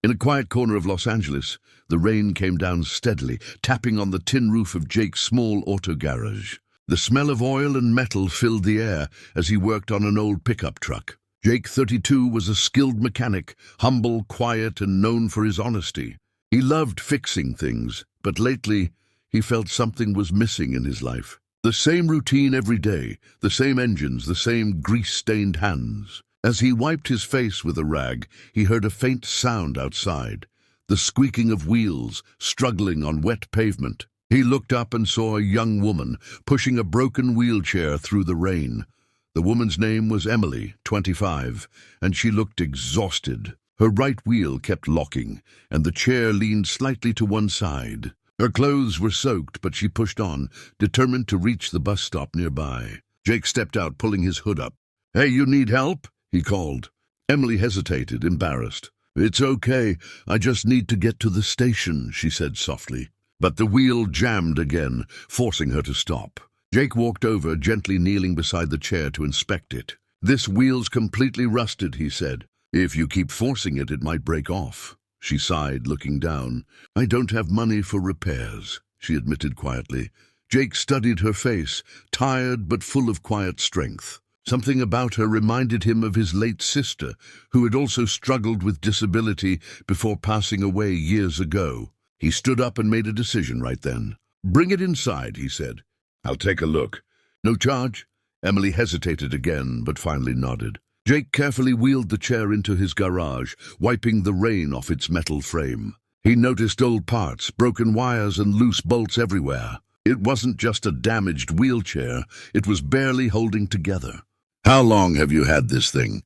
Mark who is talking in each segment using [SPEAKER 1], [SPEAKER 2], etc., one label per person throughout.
[SPEAKER 1] In a quiet corner of Los Angeles, the rain came down steadily, tapping on the tin roof of Jake's small auto garage. The smell of oil and metal filled the air as he worked on an old pickup truck. Jake, 32, was a skilled mechanic, humble, quiet, and known for his honesty. He loved fixing things, but lately he felt something was missing in his life. The same routine every day, the same engines, the same grease-stained hands. As he wiped his face with a rag, he heard a faint sound outside, the squeaking of wheels struggling on wet pavement. He looked up and saw a young woman pushing a broken wheelchair through the rain. The woman's name was Emily, 25, and she looked exhausted. Her right wheel kept locking, and the chair leaned slightly to one side. Her clothes were soaked, but she pushed on, determined to reach the bus stop nearby. Jake stepped out, pulling his hood up. "Hey, you need help?" he called. Emily hesitated, embarrassed. "It's okay, I just need to get to the station," she said softly. But the wheel jammed again, forcing her to stop. Jake walked over, gently kneeling beside the chair to inspect it. "This wheel's completely rusted," he said. "If you keep forcing it, it might break off." She sighed, looking down. "I don't have money for repairs," she admitted quietly. Jake studied her face, tired but full of quiet strength. Something about her reminded him of his late sister, who had also struggled with disability before passing away years ago. He stood up and made a decision right then. "Bring it inside," he said. "I'll take a look." "No charge?" Emily hesitated again, but finally nodded. Jake carefully wheeled the chair into his garage, wiping the rain off its metal frame. He noticed old parts, broken wires, and loose bolts everywhere. It wasn't just a damaged wheelchair, it was barely holding together. "How long have you had this thing?"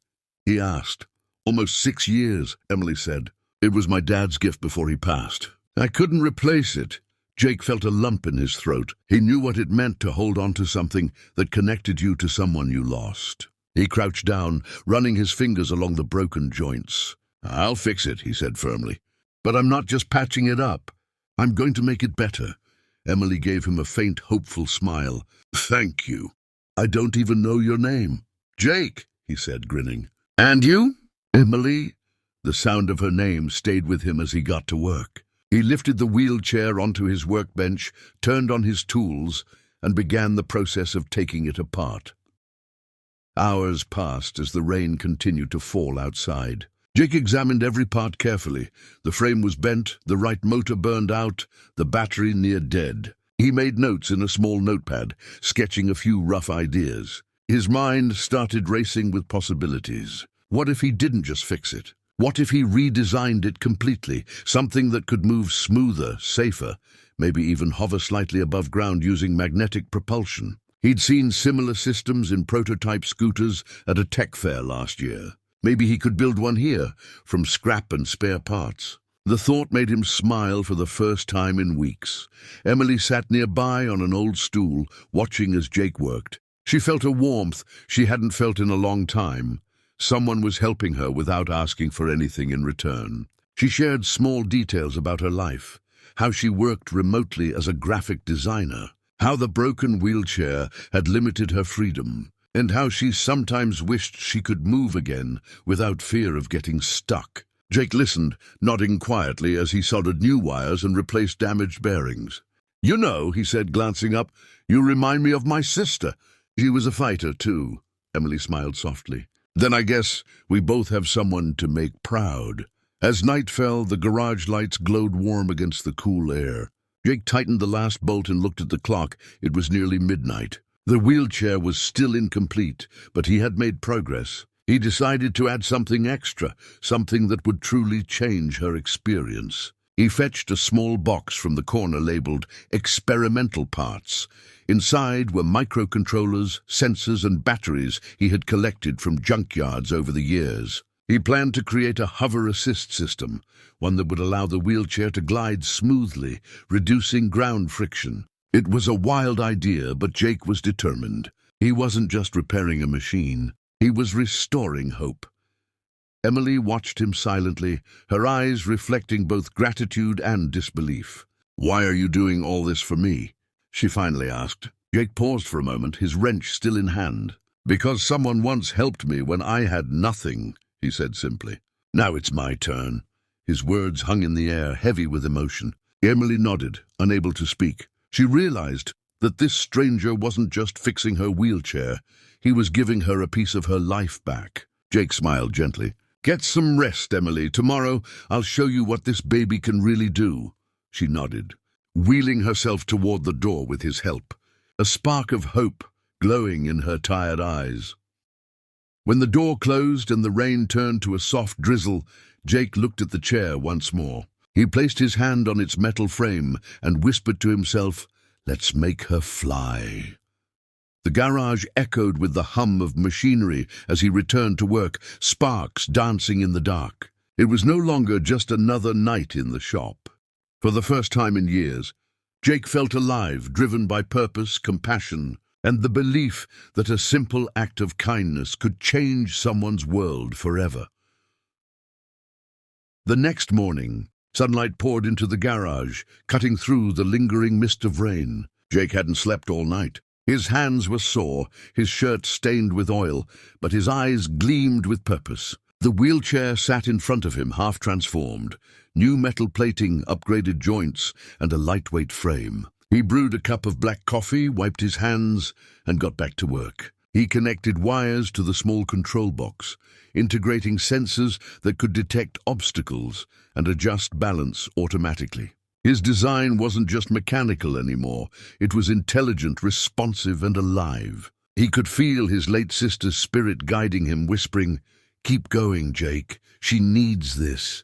[SPEAKER 1] he asked. "Almost 6 years," Emily said. "It was my dad's gift before he passed. I couldn't replace it." Jake felt a lump in his throat. He knew what it meant to hold on to something that connected you to someone you lost. He crouched down, running his fingers along the broken joints. "I'll fix it," he said firmly. "But I'm not just patching it up. I'm going to make it better." Emily gave him a faint, hopeful smile. "Thank you. I don't even know your name." "Jake," he said, grinning. "And you?" "Emily." The sound of her name stayed with him as he got to work. He lifted the wheelchair onto his workbench, turned on his tools, and began the process of taking it apart. Hours passed as the rain continued to fall outside. Jake examined every part carefully. The frame was bent, the right motor burned out, the battery near dead. He made notes in a small notepad, sketching a few rough ideas. His mind started racing with possibilities. What if he didn't just fix it? What if he redesigned it completely, something that could move smoother, safer, maybe even hover slightly above ground using magnetic propulsion? He'd seen similar systems in prototype scooters at a tech fair last year. Maybe he could build one here, from scrap and spare parts. The thought made him smile for the first time in weeks. Emily sat nearby on an old stool, watching as Jake worked. She felt a warmth she hadn't felt in a long time. Someone was helping her without asking for anything in return. She shared small details about her life, how she worked remotely as a graphic designer, how the broken wheelchair had limited her freedom, and how she sometimes wished she could move again without fear of getting stuck. Jake listened, nodding quietly as he soldered new wires and replaced damaged bearings. "You know," he said, glancing up, "you remind me of my sister. She was a fighter, too." Emily smiled softly. "Then I guess we both have someone to make proud." As night fell, the garage lights glowed warm against the cool air. Jake tightened the last bolt and looked at the clock. It was nearly midnight. The wheelchair was still incomplete, but he had made progress. He decided to add something extra, something that would truly change her experience. He fetched a small box from the corner labeled "Experimental Parts." Inside were microcontrollers, sensors, and batteries he had collected from junkyards over the years. He planned to create a hover assist system, one that would allow the wheelchair to glide smoothly, reducing ground friction. It was a wild idea, but Jake was determined. He wasn't just repairing a machine, he was restoring hope. Emily watched him silently, her eyes reflecting both gratitude and disbelief. "Why are you doing all this for me?" she finally asked. Jake paused for a moment, his wrench still in hand. "Because someone once helped me when I had nothing," he said simply. "Now it's my turn." His words hung in the air, heavy with emotion. Emily nodded, unable to speak. She realized that this stranger wasn't just fixing her wheelchair. He was giving her a piece of her life back. Jake smiled gently. "Get some rest, Emily. Tomorrow I'll show you what this baby can really do." She nodded, wheeling herself toward the door with his help, a spark of hope glowing in her tired eyes. When the door closed and the rain turned to a soft drizzle, Jake looked at the chair once more. He placed his hand on its metal frame and whispered to himself, "Let's make her fly." The garage echoed with the hum of machinery as he returned to work, sparks dancing in the dark. It was no longer just another night in the shop. For the first time in years, Jake felt alive, driven by purpose, compassion, and the belief that a simple act of kindness could change someone's world forever. The next morning, sunlight poured into the garage, cutting through the lingering mist of rain. Jake hadn't slept all night. His hands were sore, his shirt stained with oil, but his eyes gleamed with purpose. The wheelchair sat in front of him, half transformed. New metal plating, upgraded joints, and a lightweight frame. He brewed a cup of black coffee, wiped his hands, and got back to work. He connected wires to the small control box, integrating sensors that could detect obstacles and adjust balance automatically. His design wasn't just mechanical anymore. It was intelligent, responsive, and alive. He could feel his late sister's spirit guiding him, whispering, "Keep going, Jake. She needs this."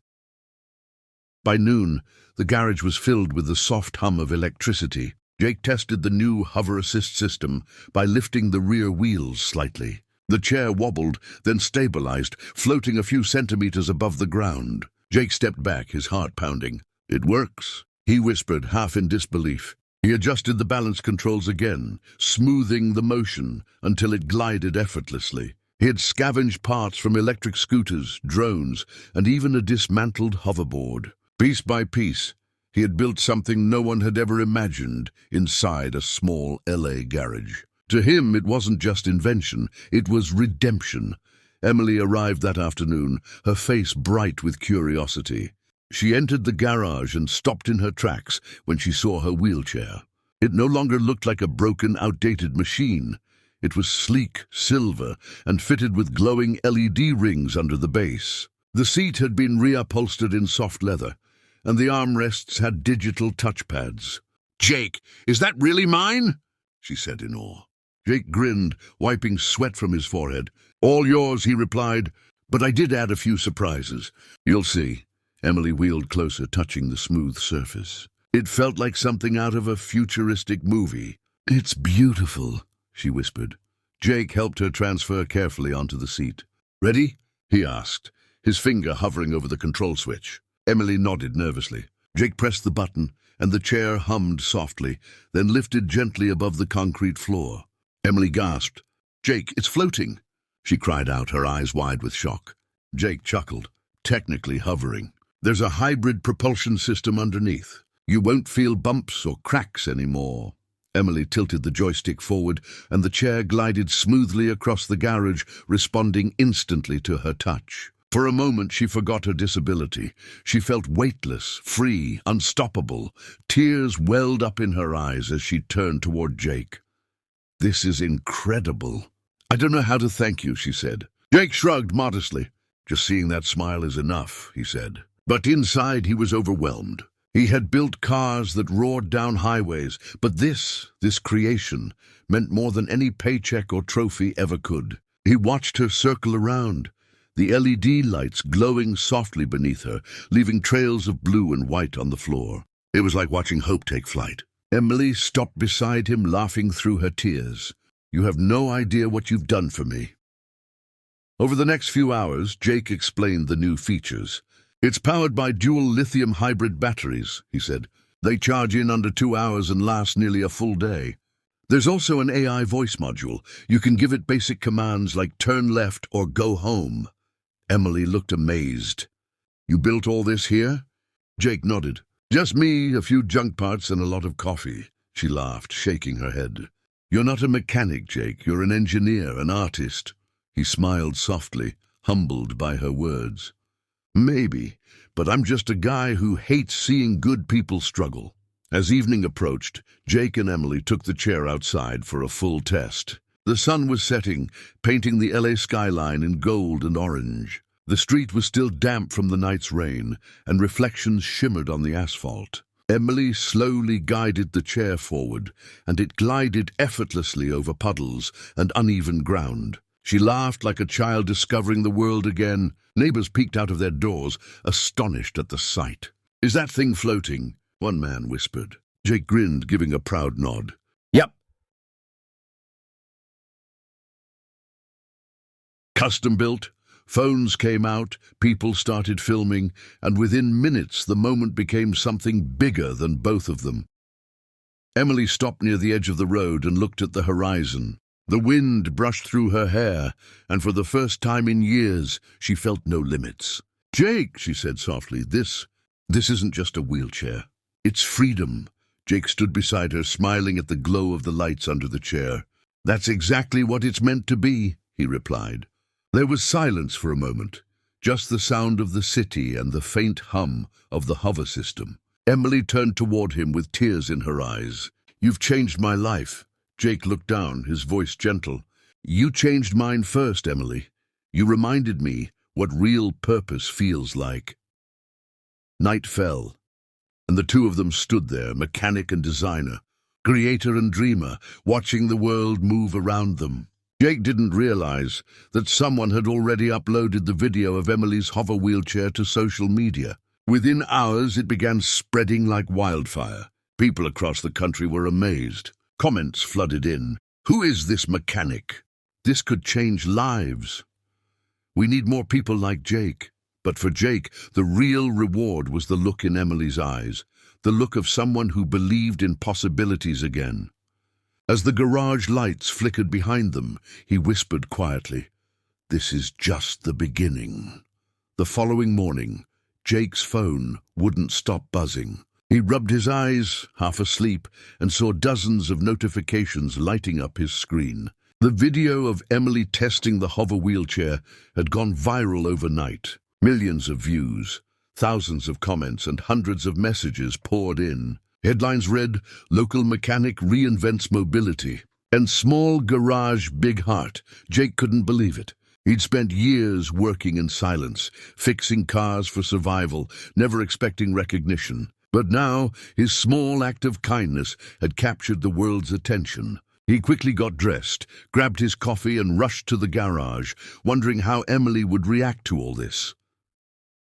[SPEAKER 1] By noon, the garage was filled with the soft hum of electricity. Jake tested the new hover assist system by lifting the rear wheels slightly. The chair wobbled, then stabilized, floating a few centimeters above the ground. Jake stepped back, his heart pounding. "It works," he whispered, half in disbelief. He adjusted the balance controls again, smoothing the motion until it glided effortlessly. He had scavenged parts from electric scooters, drones, and even a dismantled hoverboard. Piece by piece, he had built something no one had ever imagined inside a small LA garage. To him, it wasn't just invention, it was redemption. Emily arrived that afternoon, her face bright with curiosity. She entered the garage and stopped in her tracks when she saw her wheelchair. It no longer looked like a broken, outdated machine. It was sleek, silver, and fitted with glowing LED rings under the base. The seat had been reupholstered in soft leather, and the armrests had digital touchpads. "Jake, is that really mine?" she said in awe. Jake grinned, wiping sweat from his forehead. "All yours," he replied, "but I did add a few surprises. You'll see." Emily wheeled closer, touching the smooth surface. It felt like something out of a futuristic movie. "It's beautiful," she whispered. Jake helped her transfer carefully onto the seat. "Ready?" he asked, his finger hovering over the control switch. Emily nodded nervously. Jake pressed the button, and the chair hummed softly, then lifted gently above the concrete floor. Emily gasped. "Jake, it's floating!" she cried out, her eyes wide with shock. Jake chuckled. "Technically hovering. There's a hybrid propulsion system underneath. You won't feel bumps or cracks anymore." Emily tilted the joystick forward, and the chair glided smoothly across the garage, responding instantly to her touch. For a moment, she forgot her disability. She felt weightless, free, unstoppable. Tears welled up in her eyes as she turned toward Jake. "This is incredible. I don't know how to thank you," she said. Jake shrugged modestly. "Just seeing that smile is enough," he said. But inside he was overwhelmed. He had built cars that roared down highways, but this creation, meant more than any paycheck or trophy ever could. He watched her circle around, the LED lights glowing softly beneath her, leaving trails of blue and white on the floor. It was like watching hope take flight. Emily stopped beside him, laughing through her tears. "You have no idea what you've done for me." Over the next few hours, Jake explained the new features. "It's powered by dual lithium hybrid batteries," he said. "They charge in under 2 hours and last nearly a full day. There's also an AI voice module. You can give it basic commands like turn left or go home." Emily looked amazed. "You built all this here?" Jake nodded. "Just me, a few junk parts, and a lot of coffee." She laughed, shaking her head. "You're not a mechanic, Jake. You're an engineer, an artist." He smiled softly, humbled by her words. Maybe, but I'm just a guy who hates seeing good people struggle. As evening approached, Jake and Emily took the chair outside for a full test. The sun was setting, painting the LA skyline in gold and orange. The street was still damp from the night's rain, and reflections shimmered on the asphalt. Emily slowly guided the chair forward, and it glided effortlessly over puddles and uneven ground. She laughed like a child discovering the world again. Neighbors peeked out of their doors, astonished at the sight. "Is that thing floating?" one man whispered. Jake grinned, giving a proud nod. "Yep." Custom built. Phones came out, people started filming, and within minutes the moment became something bigger than both of them. Emily stopped near the edge of the road and looked at the horizon. The wind brushed through her hair, and for the first time in years, she felt no limits. "Jake," she said softly, this isn't just a wheelchair. It's freedom." Jake stood beside her, smiling at the glow of the lights under the chair. "That's exactly what it's meant to be," he replied. There was silence for a moment, just the sound of the city and the faint hum of the hover system. Emily turned toward him with tears in her eyes. "You've changed my life." Jake looked down, his voice gentle. "You changed mine first, Emily. You reminded me what real purpose feels like." Night fell, and the two of them stood there, mechanic and designer, creator and dreamer, watching the world move around them. Jake didn't realize that someone had already uploaded the video of Emily's hover wheelchair to social media. Within hours, it began spreading like wildfire. People across the country were amazed. Comments flooded in. "Who is this mechanic? This could change lives. We need more people like Jake." But for Jake, the real reward was the look in Emily's eyes, the look of someone who believed in possibilities again. As the garage lights flickered behind them, he whispered quietly, "This is just the beginning." The following morning, Jake's phone wouldn't stop buzzing. He rubbed his eyes, half asleep, and saw dozens of notifications lighting up his screen. The video of Emily testing the hover wheelchair had gone viral overnight. Millions of views, thousands of comments, and hundreds of messages poured in. Headlines read, "Local mechanic reinvents mobility," and "Small garage, big heart." Jake couldn't believe it. He'd spent years working in silence, fixing cars for survival, never expecting recognition. But now, his small act of kindness had captured the world's attention. He quickly got dressed, grabbed his coffee, and rushed to the garage, wondering how Emily would react to all this.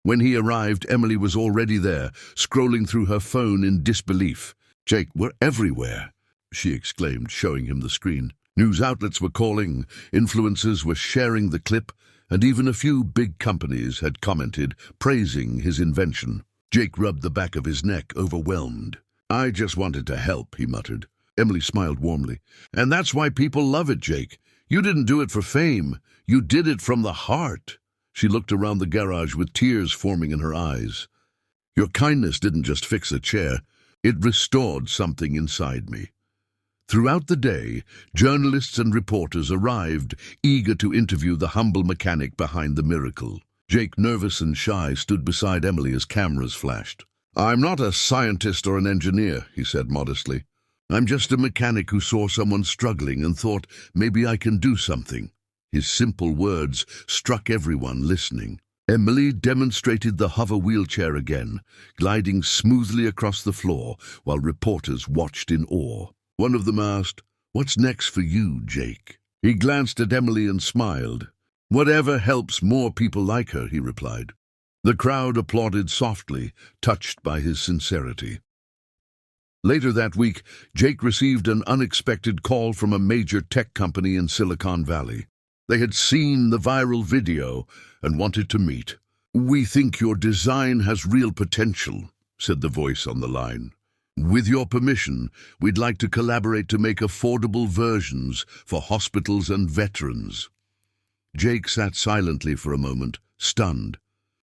[SPEAKER 1] When he arrived, Emily was already there, scrolling through her phone in disbelief. "Jake, we're everywhere," she exclaimed, showing him the screen. News outlets were calling, influencers were sharing the clip, and even a few big companies had commented, praising his invention. Jake rubbed the back of his neck, overwhelmed. "I just wanted to help," he muttered. Emily smiled warmly. "And that's why people love it, Jake. You didn't do it for fame. You did it from the heart." She looked around the garage with tears forming in her eyes. "Your kindness didn't just fix a chair. It restored something inside me." Throughout the day, journalists and reporters arrived, eager to interview the humble mechanic behind the miracle. Jake, nervous and shy, stood beside Emily as cameras flashed. "I'm not a scientist or an engineer," he said modestly. "I'm just a mechanic who saw someone struggling and thought, maybe I can do something." His simple words struck everyone listening. Emily demonstrated the hover wheelchair again, gliding smoothly across the floor while reporters watched in awe. One of them asked, "What's next for you, Jake?" He glanced at Emily and smiled. "Whatever helps more people like her," he replied. The crowd applauded softly, touched by his sincerity. Later that week, Jake received an unexpected call from a major tech company in Silicon Valley. They had seen the viral video and wanted to meet. "We think your design has real potential," said the voice on the line. "With your permission, we'd like to collaborate to make affordable versions for hospitals and veterans." Jake sat silently for a moment, stunned.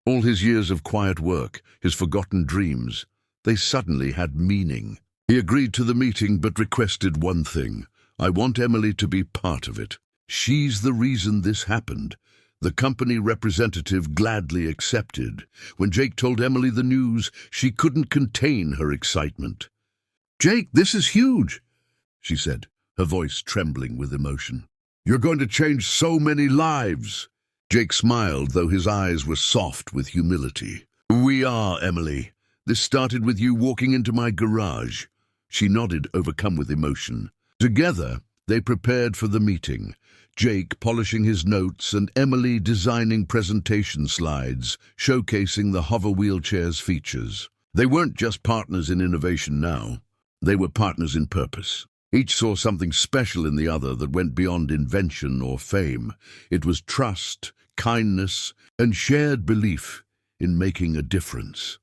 [SPEAKER 1] All his years of quiet work, his forgotten dreams, they suddenly had meaning. He agreed to the meeting but requested one thing. "I want Emily to be part of it. She's the reason this happened. The company representative gladly accepted. When Jake told Emily the news, she couldn't contain her excitement. "Jake, this is huge," she said, her voice trembling with emotion. "You're going to change so many lives." Jake smiled, though his eyes were soft with humility. "We are, Emily. This started with you walking into my garage." She nodded, overcome with emotion. Together, they prepared for the meeting, Jake polishing his notes and Emily designing presentation slides, showcasing the hover wheelchair's features. They weren't just partners in innovation now. They were partners in purpose. Each saw something special in the other that went beyond invention or fame. It was trust, kindness, and shared belief in making a difference.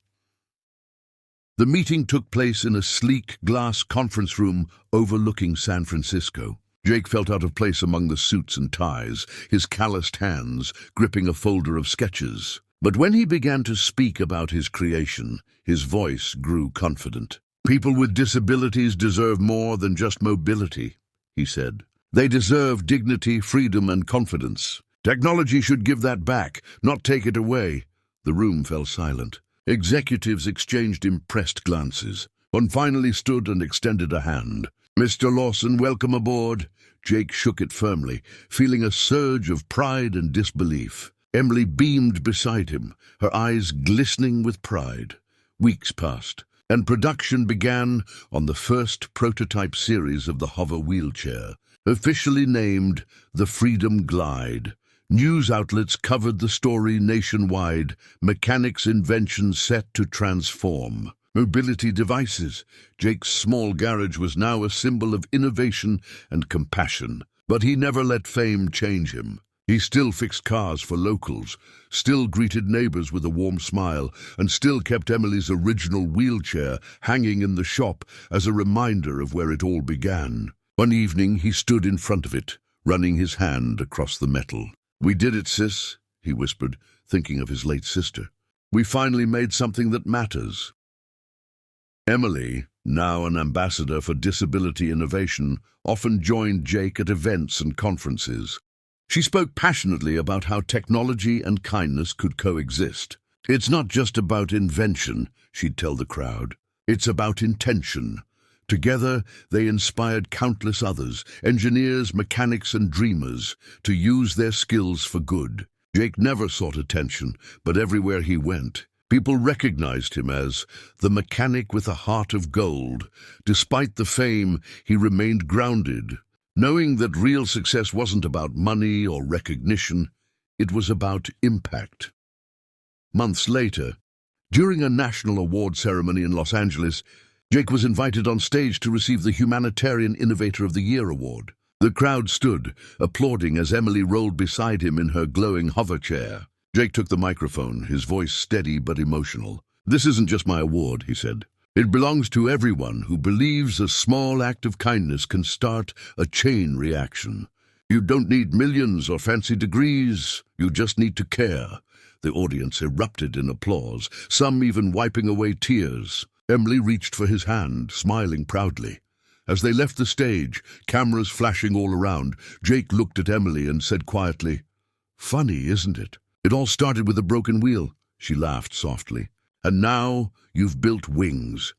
[SPEAKER 1] The meeting took place in a sleek glass conference room overlooking San Francisco. Jake felt out of place among the suits and ties, his calloused hands gripping a folder of sketches. But when he began to speak about his creation, his voice grew confident. "People with disabilities deserve more than just mobility," he said. "They deserve dignity, freedom, and confidence. Technology should give that back, not take it away." The room fell silent. Executives exchanged impressed glances. One finally stood and extended a hand. "Mr. Lawson, welcome aboard." Jake shook it firmly, feeling a surge of pride and disbelief. Emily beamed beside him, her eyes glistening with pride. Weeks passed, and production began on the first prototype series of the hover wheelchair, officially named the Freedom Glide. News outlets covered the story nationwide, mechanics' invention set to transform. Mobility devices. Jake's small garage was now a symbol of innovation and compassion, but he never let fame change him. He still fixed cars for locals, still greeted neighbors with a warm smile, and still kept Emily's original wheelchair hanging in the shop as a reminder of where it all began. One evening he stood in front of it, running his hand across the metal. "We did it, sis," he whispered, thinking of his late sister. "We finally made something that matters." Emily, now an ambassador for disability innovation, often joined Jake at events and conferences. She spoke passionately about how technology and kindness could coexist. "It's not just about invention," she'd tell the crowd. "It's about intention." Together, they inspired countless others, engineers, mechanics, and dreamers, to use their skills for good. Jake never sought attention, but everywhere he went, people recognized him as the mechanic with a heart of gold. Despite the fame, he remained grounded, knowing that real success wasn't about money or recognition, it was about impact. Months later, during a national award ceremony in Los Angeles, Jake was invited on stage to receive the Humanitarian Innovator of the Year award. The crowd stood, applauding as Emily rolled beside him in her glowing hover chair. Jake took the microphone, his voice steady but emotional. "This isn't just my award," he said. "It belongs to everyone who believes a small act of kindness can start a chain reaction. You don't need millions or fancy degrees, you just need to care." The audience erupted in applause, some even wiping away tears. Emily reached for his hand, smiling proudly. As they left the stage, cameras flashing all around, Jake looked at Emily and said quietly, "Funny, isn't it? It all started with a broken wheel." She laughed softly. "And now you've built wings."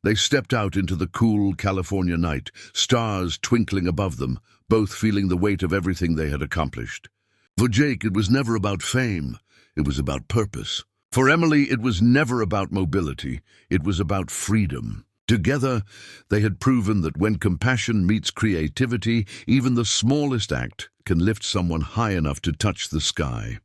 [SPEAKER 1] They stepped out into the cool California night, stars twinkling above them, both feeling the weight of everything they had accomplished. For Jake, it was never about fame. It was about purpose. For Emily, it was never about mobility. It was about freedom. Together, they had proven that when compassion meets creativity, even the smallest act can lift someone high enough to touch the sky.